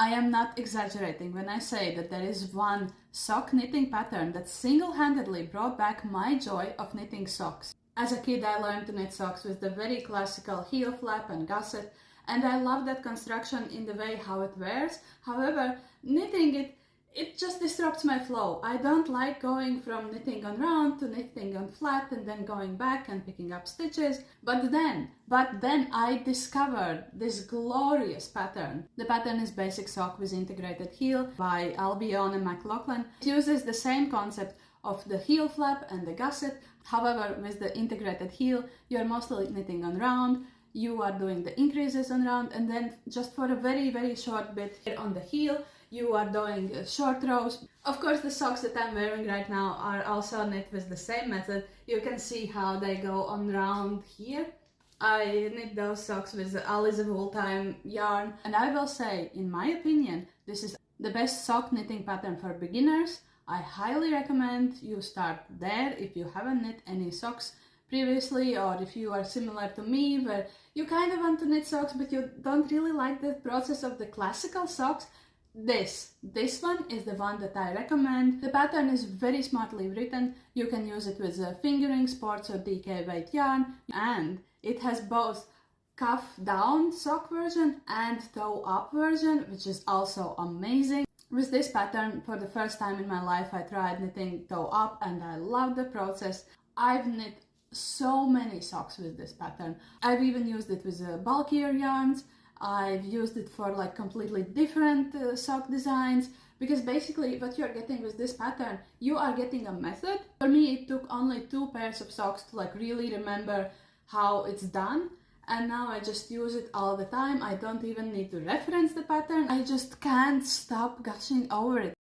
I am not exaggerating when I say that there is one sock knitting pattern that single-handedly brought back my joy of knitting socks. As a kid, I learned to knit socks with the very classical heel flap and gusset, and I love that construction in the way how it wears. However, knitting it just disrupts my flow. I don't like going from knitting on round to knitting on flat and then going back and picking up stitches. But then I discovered this glorious pattern. The pattern is Basic Sock with Integrated Heel by Ailbíona McLochlainn. It uses the same concept of the heel flap and the gusset. However, with the integrated heel, you're mostly knitting on round. You are doing the increases on round, and then just for a very, very short bit here on the heel, you are doing short rows. Of course, the socks that I'm wearing right now are also knit with the same method. You can see how they go on round here. I knit those socks with the Alize Wool Time yarn, and I will say, in my opinion, this is the best sock knitting pattern for beginners. I highly recommend you start there if you haven't knit any socks previously, or if you are similar to me where you kind of want to knit socks but you don't really like the process of the classical socks. This one is the one that I recommend. The pattern is very smartly written. You can use it with fingering, sports or DK weight yarn, and it has both cuff down sock version and toe up version, which is also amazing. With this pattern, for the first time in my life, I tried knitting toe up and I love the process. I've knit so many socks with this pattern. I've even used it with bulkier yarns. I've used it for like completely different sock designs, because basically what you're getting with this pattern, you are getting a method. For me, it took only 2 pairs of socks to like really remember how it's done. And now I just use it all the time. I don't even need to reference the pattern. I just can't stop gushing over it.